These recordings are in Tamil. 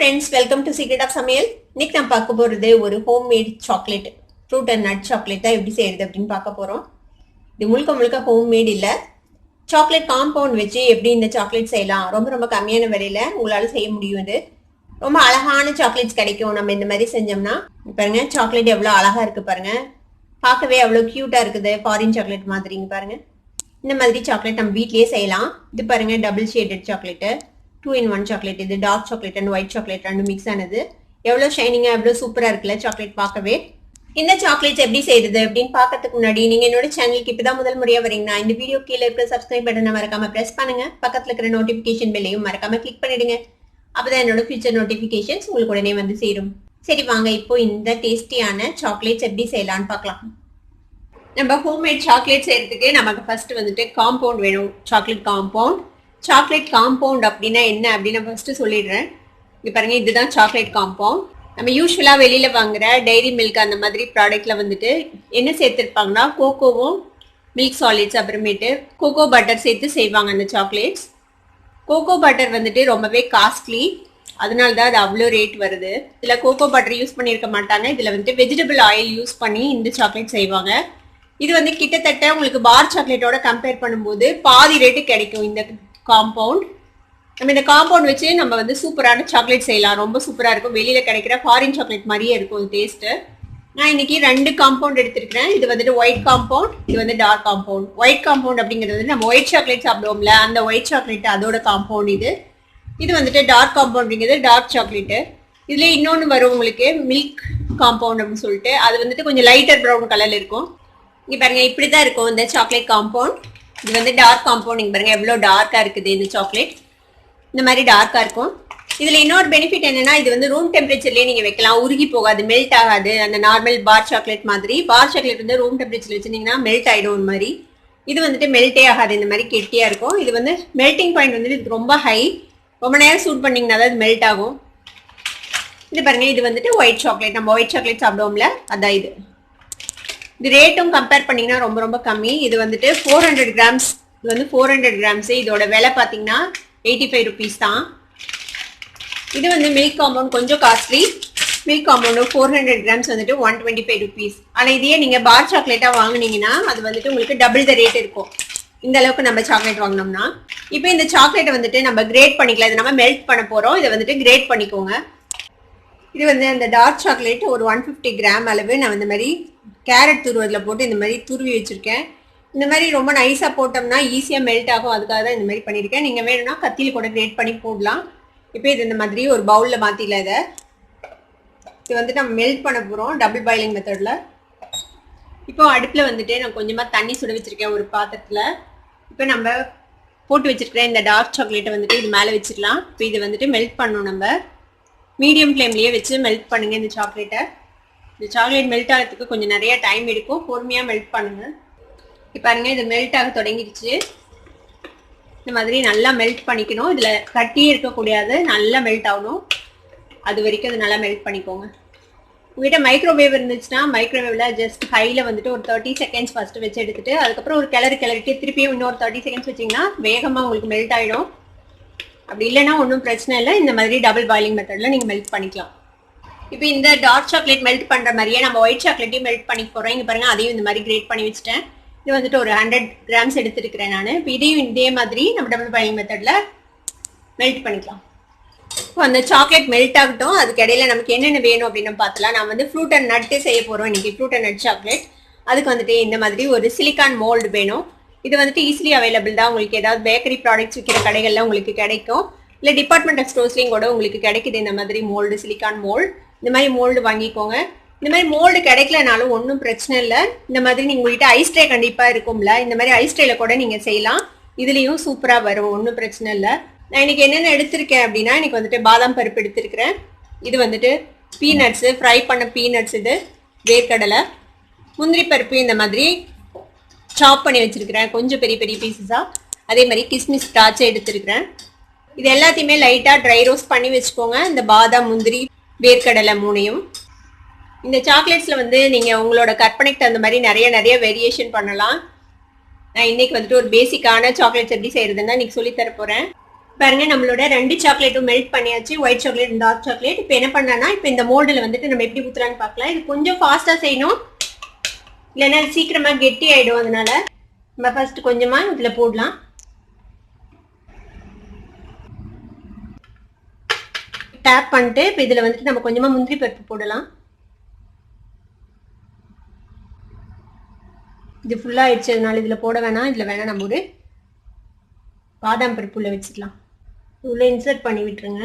friends, welcome to Secret of Samayal. இன்னைக்கு நான் பார்க்க போறது ஒரு homemade chocolate fruit and nut chocolate தான் எப்படி செய்யறது அப்படின்னு பார்க்க போறோம். இது முழுக்க ஹோம்மேட் இல்ல, சாக்லேட் காம்பவுண்ட் வச்சு எப்படி இந்த சாக்லேட் செய்யலாம். ரொம்ப கம்மியான விலையில உங்களால செய்ய முடியும். இது ரொம்ப அழகான சாக்லேட்ஸ் கிடைக்கும் நம்ம இந்த மாதிரி செஞ்சோம்னா. பாருங்க சாக்லேட் எவ்வளவு அழகா இருக்கு பாருங்க, பார்க்கவே எவ்வளவு கியூட்டா இருக்குது, ஃபாரின் சாக்லேட் மாதிரிங்க பாருங்க. இந்த மாதிரி சாக்லேட் நம்ம வீட்லயே செய்யலாம். இது பாருங்க double shaded chocolate, 2-in-1 chocolate. இது dark chocolate and white chocolate ரெண்டு மிக்ஸ் ஆனது. எவ்வளவு ஷைனிங்கா எவ்வளவு சூப்பரா இருக்குல்ல சாக்லேட் பார்க்கவே. இந்த சாக்லேட்ஸ் எப்படி செய்யறது அப்படின்னு பார்க்கறதுக்கு முன்னாடி நீங்க என்னோட சேனலுக்கு இப்பதான் முதல் முறையா வரீங்கன்னா இந்த வீடியோ கீழே இருக்க சப்ஸ்கிரைப் பட்டனை மறக்காம பிரஸ் பண்ணுங்க. பக்கத்துல இருக்கிற நோட்டிபிகேஷன் பெல்லையும் மறக்காம கிளிக் பண்ணிடுங்க. அப்பதான் என்னோட ஃபியூச்சர் நோட்டிபிகேஷன்ஸ் உங்களுக்கு உடனே வந்து சேரும். சரி வாங்க இப்போ இந்த டேஸ்டியான சாக்லேட்ஸ் எப்படி செய்யலாம்னு பார்க்கலாம். நம்ம ஹோம்மேட் சாக்லேட் செய்யறதுக்கு நமக்கு ஃபர்ஸ்ட் வந்துட்டு காம்பவுண்ட் வேணும். சாக்லேட் காம்பவுண்ட் அப்படின்னா என்ன அப்படின்னு ஃபர்ஸ்ட் சொல்லிடுறேன். இங்க பாருங்க இதுதான் சாக்லேட் காம்பவுண்ட். நம்ம யூஸ்வலா வெளியில வாங்குற டைரி மில்க் அந்த மாதிரி ப்ராடக்ட்ல வந்துட்டு என்ன சேர்த்திருப்பாங்கன்னா கோகோவும் மில்க் சாலிட்ஸ் அப்புறமேட்டு கோகோ பட்டர் சேர்த்து செய்வாங்க அந்த சாக்லேட்ஸ். கோகோ பட்டர் வந்துட்டு ரொம்பவே காஸ்ட்லி, அதனால தான் அது அவ்வளோ ரேட் வருது. இதில் கோகோ பட்டர் யூஸ் பண்ணியிருக்க மாட்டாங்க, இதில் வந்துட்டு வெஜிடபிள் ஆயில் யூஸ் பண்ணி இந்த சாக்லேட் செய்வாங்க. இது வந்து கிட்டத்தட்ட உங்களுக்கு பார் சாக்லேட்டோட கம்பேர் பண்ணும்போது பாதி ரேட்டு கிடைக்கும் இந்த காம்பவுண்ட். நம்ம இந்த காம்பவுண்ட் வச்சு நம்ம வந்து சூப்பரான சாக்லேட் செய்யலாம். ரொம்ப சூப்பராக இருக்கும், வெளியில் கிடைக்கிற ஃபாரின் சாக்லேட் மாதிரியே இருக்கும் டேஸ்ட்டு. நான் இன்னைக்கு 2 காம்பவுண்ட் எடுத்திருக்கிறேன். இது வந்துட்டு ஒயிட் காம்பவுண்ட், இது வந்து டார்க் காம்பவுண்ட். ஒயிட் காம்பவுண்ட் அப்படிங்கிறது நம்ம ஒயிட் சாக்லேட் சாப்பிடுவோம்ல, அந்த ஒயிட் சாக்லேட் அதோட காம்பவுண்ட் இது. இது வந்துட்டு டார்க் காம்பவுண்ட் அப்படிங்கிறது டார்க் சாக்லேட்டு. இதுல இன்னொன்று வரும் உங்களுக்கு மில்க் காம்பவுண்ட் அப்படின்னு சொல்லிட்டு, அது வந்துட்டு கொஞ்சம் லைட்டர் ப்ரௌன் கலர்ல இருக்கும். இங்க பாருங்க இப்படிதான் இருக்கும் இந்த சாக்லேட் காம்பவுண்ட். இது வந்து டார்க் காம்பவுண்ட். இங்க பாருங்க எவ்வளவு டார்க்கா இருக்குது இந்த சாக்லேட். இந்த மாதிரி டார்க்கா இருக்கும். இதுல இன்னொரு பெனிஃபிட் என்னன்னா இது வந்து ரூம் டெம்பரேச்சர்லயே நீங்க வைக்கலாம், உருகி போகாது, மெல்ட் ஆகாது. அந்த நார்மல் பார் சாக்லேட் மாதிரி பார் சாக்லேட் வந்து ரூம் டெம்பரேச்சர்ல வச்சிருந்தீங்கன்னா மெல்ட் ஆயிடும். இந்த மாதிரி இது வந்துட்டு மெல்ட்டே ஆகாது, இந்த மாதிரி கெட்டியா இருக்கும். இது வந்து மெல்டிங் பாயிண்ட் வந்துட்டு இது ரொம்ப ஹை, ரொம்ப நேரம் சூட் பண்ணீங்கன்னா தான் இது மெல்ட் ஆகும். இது பாருங்க இது வந்துட்டு ஒயிட் சாக்லேட், நம்ம ஒயிட் சாக்லேட் சாப்பிடுவோம்ல அதான் இது. இது ரேட்டும் கம்பேர் பண்ணீங்கன்னா ரொம்ப கம்மி. இது வந்துட்டு 400 கிராம்ஸ். இது வந்து 400 கிராம்ஸ். இதோட விலை பார்த்தீங்கன்னா 85 rupees தான். இது வந்து மில்க் காம்பவுண்ட் கொஞ்சம் காஸ்ட்லி. மில்க் காம்பவுண்ட் 400 கிராம்ஸ் வந்துட்டு 125 rupees. ஆனால் இதையே நீங்கள் பார் சாக்லேட்டாக வாங்கினீங்கன்னா அது வந்துட்டு உங்களுக்கு டபுள் த ரேட் இருக்கும். இந்த அளவுக்கு நம்ம சாக்லேட் வாங்கினோம்னா. இப்போ இந்த சாக்லேட்டை வந்துட்டு நம்ம கிரேட் பண்ணிக்கலாம். இது நம்ம மெல்ட் பண்ண போகிறோம். இதை வந்துட்டு கிரேட் பண்ணிக்கோங்க. இது வந்து அந்த டார்க் சாக்லேட் ஒரு 150 கிராம் அளவு நான் இந்த மாதிரி கேரட் துருவதில் போட்டு இந்த மாதிரி துருவி வச்சுருக்கேன். இந்த மாதிரி ரொம்ப நைஸாக போட்டோம்னா ஈஸியாக மெல்ட் ஆகும், அதுக்காக தான் இந்த மாதிரி பண்ணியிருக்கேன். நீங்கள் வேணும்னா கத்தியில் கூட கிரேட் பண்ணி போடலாம். இப்போ இது இந்த மாதிரி ஒரு பவுலில் மாற்றிடலாம். இது வந்துட்டு நம்ம மெல்ட் பண்ண போகிறோம் டபுள் பாயிலிங் மெத்தடில். இப்போ அடுப்பில் வந்துட்டு நான் கொஞ்சமாக தண்ணி சுட வச்சுருக்கேன் ஒரு பாத்திரத்தில். இப்போ நம்ம போட்டு வச்சுருக்கிறேன் இந்த டார்க் சாக்லேட்டை வந்துட்டு இது மேலே வச்சிடலாம். இப்போ இது வந்துட்டு மெல்ட் பண்ணணும். நம்ம மீடியம் ஃப்ளேம்லேயே வச்சு மெல்ட் பண்ணுங்க இந்த சாக்லேட்டை. இந்த சாக்லேட் மெல்ட் ஆகிறதுக்கு கொஞ்சம் நிறைய டைம் எடுக்கும், பொறுமையாக மெல்ட் பண்ணுங்க. இப்போ பாருங்க இது மெல்ட் ஆக தொடங்கிடுச்சு. இந்த மாதிரி நல்லா மெல்ட் பண்ணிக்கணும். இதில் கட்டியே இருக்கக்கூடாது, நல்லா மெல்ட் ஆகணும். அது வரைக்கும் அது நல்லா மெல்ட் பண்ணிக்கோங்க. உங்கள்கிட்ட மைக்ரோவேவ் இருந்துச்சுன்னா மைக்ரோவேவில் ஜஸ்ட் ஹையில் வந்துட்டு ஒரு 30 செகண்ட்ஸ் ஃபஸ்ட்டு வச்சு எடுத்துட்டு அதுக்கப்புறம் ஒரு கிளறிட்டு திருப்பியும் இன்னொரு 30 செகண்ட்ஸ் வச்சிங்கன்னா வேகமாக உங்களுக்கு மெல்ட் ஆகிடும். அப்படி இல்லைன்னா ஒன்றும் பிரச்சனை இல்லை, இந்த மாதிரி டபுள் பாயிலிங் மெத்தடில் நீங்கள் மெல்ட் பண்ணிக்கலாம். இப்போ இந்த டார்க் சாக்லேட் மெல்ட் பண்ணுற மாதிரியே நம்ம ஒயிட் சாக்லேட்டையும் மெல்ட் பண்ணி போகிறோம். இங்கே பாருங்கள் அதையும் இந்த மாதிரி கிரேட் பண்ணி வச்சுட்டேன். இது வந்துட்டு ஒரு 100 கிராம்ஸ் எடுத்துருக்கிறேன் நான். இப்போ இதையும் இதே மாதிரி நம்ம டபுள் பாயிலிங் மெத்தடில் மெல்ட் பண்ணிக்கலாம். இப்போ அந்த சாக்லேட் மெல்ட் ஆகட்டும், அதுக்கு இடையில நமக்கு என்னென்ன வேணும் அப்படின்னு பார்த்தலாம். நான் வந்து ஃப்ரூட் அண்ட் நட்டு செய்ய போகிறோம் இன்னைக்கு, ஃப்ரூட் அண்ட் நட் சாக்லேட். அதுக்கு வந்துட்டு இந்த மாதிரி ஒரு சிலிக்கான் மோல்டு வேணும். இது வந்துட்டு ஈஸிலி அவைலபிள் தான். உங்களுக்கு ஏதாவது பேக்கரி ப்ராடக்ட்ஸ் விற்கிற கடைகளில் உங்களுக்கு கிடைக்கும், இல்லை டிபார்ட்மெண்டல் ஸ்டோர்ஸ்லையும் கூட உங்களுக்கு கிடைக்குது இந்த மாதிரி மோல்டு, சிலிக்கான் மோல்டு. இந்த மாதிரி மோல்டு வாங்கிக்கோங்க. இந்த மாதிரி மோல்டு கிடைக்கலனாலும் ஒன்றும் பிரச்சனை இல்லை. இந்த மாதிரி நீங்கள் உங்கள்கிட்ட ஐஸ் ட்ரே கண்டிப்பாக இருக்கும்ல, இந்த மாதிரி ஐஸ் ட்ரேல கூட நீங்கள் செய்யலாம். இதுலேயும் சூப்பராக வரும், ஒன்றும் பிரச்சனை இல்லை. நான் இன்னைக்கு என்னென்ன எடுத்திருக்கேன் அப்படின்னா இன்னைக்கு வந்துட்டு பாதாம் பருப்பு எடுத்திருக்கிறேன். இது வந்துட்டு பீனட்ஸு, ஃப்ரை பண்ண பீனட்ஸ், இது வேர்க்கடலை, முந்திரி பருப்பு இந்த மாதிரி சாப் பண்ணி வச்சிருக்கிறேன் கொஞ்சம் பெரிய பீசஸாக. அதே மாதிரி கிஸ்மிஸ் திராட்சை எடுத்திருக்கிறேன். இது எல்லாத்தையுமே லைட்டாக ட்ரை ரோஸ்ட் பண்ணி வச்சுக்கோங்க. இந்த பாதாம், முந்திரி, வேர்க்கடலை மூணையும். இந்த சாக்லேட்ஸில் வந்து நீங்கள் உங்களோட கற்பனைக்கு தகுந்த மாதிரி நிறைய வேரியேஷன் பண்ணலாம். நான் இன்னைக்கு வந்துட்டு ஒரு பேசிக்கான சாக்லேட்ஸ் எப்படி செய்யறதுன்னு இன்னைக்கு சொல்லி தர போகிறேன். பாருங்க நம்மளோட ரெண்டு சாக்லேட்டும் மெல்ட் பண்ணியாச்சு, ஒயிட் சாக்லேட் டார்க் சாக்லேட். இப்போ என்ன பண்ணலாம்னா இப்போ இந்த மோல்டில் வந்துட்டு நம்ம எப்படி ஊற்றுலான்னு பார்க்கலாம். இது கொஞ்சம் ஃபாஸ்ட்டாக செய்யணும், இல்லைன்னா அது சீக்கிரமாக கெட்டி ஆகிடும். அதனால நம்ம ஃபர்ஸ்ட் கொஞ்சமாக இதில் போடலாம். டேப் பண்ணிட்டு இப்போ இதில் வந்துட்டு நம்ம கொஞ்சமாக முந்திரி பருப்பு போடலாம். இது ஃபுல்லாக ஆயிடுச்சு, அதனால இதில் போட வேணாம். இதில் வேணாம், நம்ம ஒரு பாதாம் பருப்பு உள்ள வச்சுக்கலாம். உள்ளே இன்சர்ட் பண்ணி விட்டுருங்க.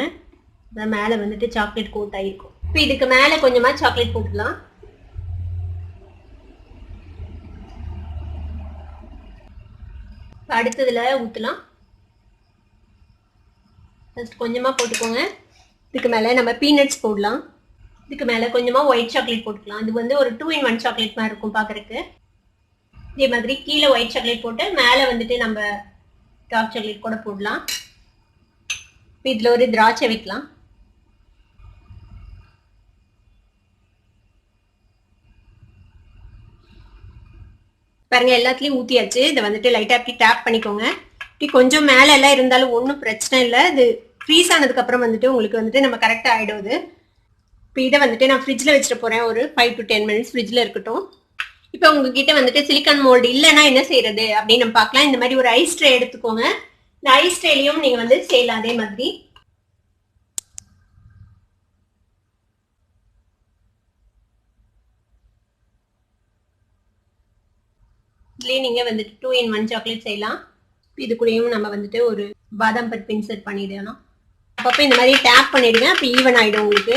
அதான் மேலே வந்துட்டு சாக்லேட் கோட் ஆகிருக்கும். இப்போ இதுக்கு மேலே கொஞ்சமாக சாக்லேட் போட்டுக்கலாம். அடுத்ததில் ஊற்றலாம். ஃபர்ஸ்ட் கொஞ்சமாக போட்டுக்கோங்க. இதுக்கு மேலே நம்ம பீனட்ஸ் போடலாம். இதுக்கு மேலே கொஞ்சமாக ஒயிட் சாக்லேட் போட்டுக்கலாம். இது வந்து ஒரு 2 in 1 சாக்லேட் மாதிரி இருக்கும் பார்க்குறதுக்கு. இதே மாதிரி கீழே ஒயிட் சாக்லேட் போட்டு மேலே வந்துட்டு நம்ம டார்க் சாக்லேட் கூட போடலாம். இதில் ஒரு திராட்சை வைக்கலாம். பாருங்க எல்லாத்துலேயும் ஊற்றியாச்சு. இதை வந்துட்டு லைட்டாக அப்படி டேப் பண்ணிக்கோங்க. இப்படி கொஞ்சம் மேலே எல்லாம் இருந்தாலும் ஒன்றும் பிரச்சனை இல்லை. இது ஃப்ரீஸ் ஆனதுக்கப்புறம் வந்துட்டு உங்களுக்கு வந்துட்டு நம்ம கரெக்டாக ஆகிடுது. இப்போ இதை வந்துட்டு நான் ஃப்ரிட்ஜில் வச்சுட்டு போகிறேன். ஒரு 5 to 10 minutes ஃப்ரிட்ஜில் இருக்கட்டும். இப்போ உங்ககிட்ட வந்துட்டு சிலிக்கான் மோல்டு இல்லைன்னா என்ன செய்யறது அப்படின்னு நம்ம பார்க்கலாம். இந்த மாதிரி ஒரு ஐஸ் ட்ரே எடுத்துக்கோங்க. இந்த ஐஸ் ட்ரேலையும் நீங்கள் வந்து செய்யலாம். அதே மாதிரி இதுலேயே நீங்கள் வந்துட்டு 2 in 1 சாக்லேட் செய்யலாம். இது கூடயும் நம்ம வந்துட்டு ஒரு பாதாம் பருப்பு இன்சர்ட் பண்ணிடலாம். அப்பப்போ இந்த மாதிரி டேப் பண்ணிடுங்க. அப்போ ஈவன் ஆகிடும் உங்களுக்கு.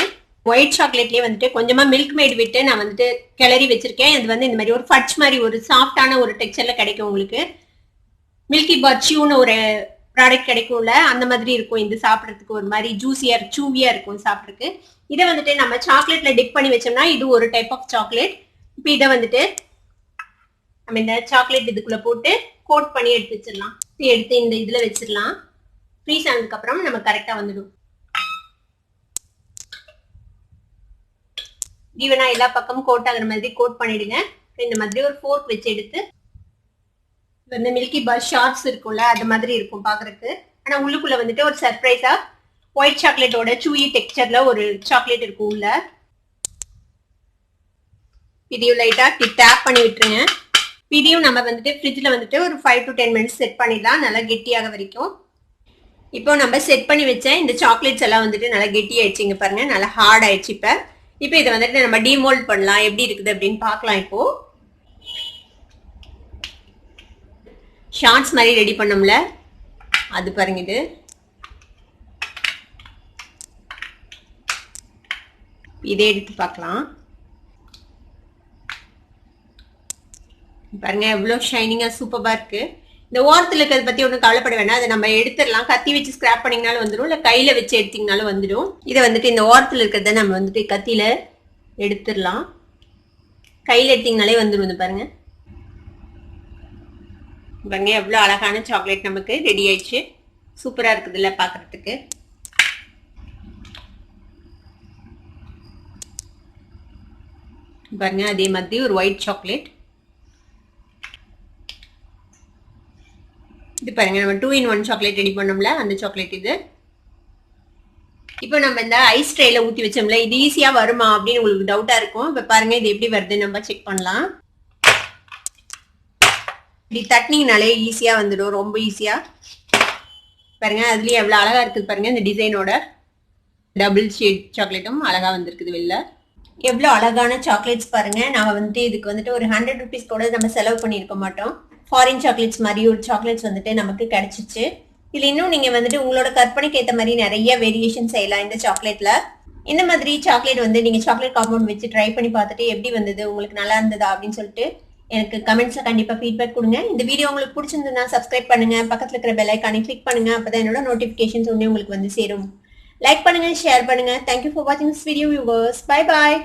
ஒயிட் சாக்லேட்லேயே வந்துட்டு கொஞ்சமாக மில்க் மேட் விட்டு நான் வந்துட்டு கிளறி வச்சிருக்கேன். இது வந்து இந்த மாதிரி ஒரு ஃபட்ச் மாதிரி ஒரு சாஃப்டான ஒரு டெக்ஸ்சரில் கிடைக்கும் உங்களுக்கு. மில்கி பர்ச்சியூன்னு ஒரு ப்ராடக்ட் கிடைக்கும்ல, அந்த மாதிரி இருக்கும். இது சாப்பிட்றதுக்கு ஒரு மாதிரி ஜூஸியாக சூவியாக இருக்கும் சாப்பிட்றதுக்கு. இதை வந்துட்டு நம்ம சாக்லேட்ல டிப் பண்ணி வச்சோம்னா இது ஒரு டைப் ஆஃப் சாக்லேட். இப்போ இதை வந்துட்டு நம்ம இந்த சாக்லேட் இதுக்குள்ள போட்டு கோட் பண்ணி எடுத்து வச்சிடலாம். எடுத்து இந்த இதுல வச்சிடலாம். ஃப்ரீஸ் ஆனதுக்கு அப்புறம் நம்ம கரெக்டா வந்துடும். ஈவனா எல்லா பக்கமும் கோட் ஆகுற மாதிரி கோட் பண்ணிடுங்க. இந்த மாதிரி ஒரு ஃபோர்க் வச்சு எடுத்து இந்த மில்கி பார் ஷார்ட்ஸ் இருக்கும்ல, அது மாதிரி இருக்கும் பாக்குறதுக்கு. ஆனா உள்ளுக்குள்ள வந்துட்டு ஒரு சர்ப்ரைஸா ஒயிட் சாக்லேட்டோட சூயி டெக்ஸ்சர்ல ஒரு சாக்லேட் இருக்கும் உள்ள. இதையும் லைட்டா டேப் பண்ணி விட்டுருங்க. இதையும் நம்ம வந்துட்டு ஃப்ரிட்ஜில் வந்துட்டு ஒரு 5 to 10 minutes செட் பண்ணிடலாம், நல்லா கெட்டியாக வரைக்கும். இப்போ நம்ம செட் பண்ணி வச்ச இந்த சாக்லேட்ஸ் எல்லாம் வந்துட்டு நல்லா கெட்டி ஆயிடுச்சுங்க பாருங்க, நல்லா ஹார்ட் ஆயிடுச்சு. இப்போ இதை வந்துட்டு நம்ம டிமோல்ட் பண்ணலாம், எப்படி இருக்குது அப்படின்னு பார்க்கலாம். இப்போ ஷார்ட்ஸ் மாதிரி ரெடி பண்ணோம்ல, அது பாருங்க. இது இதே எடுத்து பார்க்கலாம். பாருங்க எவ்வளோ ஷைனிங்காக சூப்பராக இருக்கு. இந்த ஓரத்தில் இருக்கிறத பற்றி ஒன்றும் கவலைப்பட வேணாம், அதை நம்ம எடுத்துடலாம். கத்தி வச்சு ஸ்க்ராப் பண்ணிங்கனாலும் வந்துடும், இல்லை கையில் வச்சு எடுத்திங்கனாலும் வந்துடும். இதை வந்துட்டு இந்த ஓரத்தில் இருக்கிறத நம்ம வந்துட்டு கத்தியில் எடுத்துடலாம். கையில் எடுத்திங்கனாலே வந்துடும். இது பாருங்க பாருங்க எவ்வளோ அழகான சாக்லேட் நமக்கு ரெடி ஆயிடுச்சு. சூப்பராக இருக்குது இல்லை பார்க்குறதுக்கு. பாருங்க அதே மாதிரி ஒரு ஒயிட் சாக்லேட். இது பாருங்க நம்ம 2 in 1 சாக்லேட் ரெடி பண்ணோம்ல, அந்த சாக்லேட் இது. இப்போ நம்ம இந்த ஐஸ் ட்ரேல ஊற்றி வச்சோம்ல, இது ஈஸியா வருமா அப்படின்னு உங்களுக்கு டவுட்டா இருக்கும். இப்போ பாருங்க இது எப்படி வருது நம்ம செக் பண்ணலாம். இப்படி தட்டினீங்கனாலே ஈஸியா வந்துடும், ரொம்ப ஈஸியா. பாருங்க அதுலயே எவ்வளவு அழகா இருக்குது பாருங்க. இந்த டிசைனோட டபுள் ஷேட் சாக்லேட்டும் அழகா வந்திருக்குது வெளில. எவ்வளோ அழகான சாக்லேட்ஸ் பாருங்க. நாம வந்துட்டு இதுக்கு வந்துட்டு ஒரு 100 rupees கூட நம்ம செலவு பண்ணியிருக்க மாட்டோம். ஃபாரின் சாக்லேட்ஸ் மாதிரி ஒரு சாக்லேட்ஸ் வந்துட்டு நமக்கு கிடைச்சிச்சு. இதுல இன்னும் நீங்க வந்துட்டு உங்களோட கற்பனைக்கு ஏற்ற மாதிரி நிறைய வேரியேஷன் செய்யலாம் இந்த சாக்லேட்ல. இந்த மாதிரி சாக்லேட் வந்து நீங்க சாக்லேட் காம்பவுண்ட் வச்சு ட்ரை பண்ணி பார்த்துட்டு எப்படி வந்தது, உங்களுக்கு நல்லா இருந்ததா அப்படின்னு சொல்லிட்டு எனக்கு கமெண்ட்ஸ்ல கண்டிப்பா ஃபீட்பேக் கொடுங்க. இந்த வீடியோ உங்களுக்கு பிடிச்சிருந்ததுன்னா சப்ஸ்கிரைப் பண்ணுங்க, பக்கத்துல இருக்கிற பெல் ஐகானை கிளிக் பண்ணுங்க. அப்பதான் என்னோட நோட்டிபிகேஷன்ஸ் ஒண்ணே உங்களுக்கு வந்து சேரும். லைக் பண்ணுங்க, ஷேர் பண்ணுங்க. தேங்க்யூ ஃபார் வாட்சிங் this video viewers. Bye bye.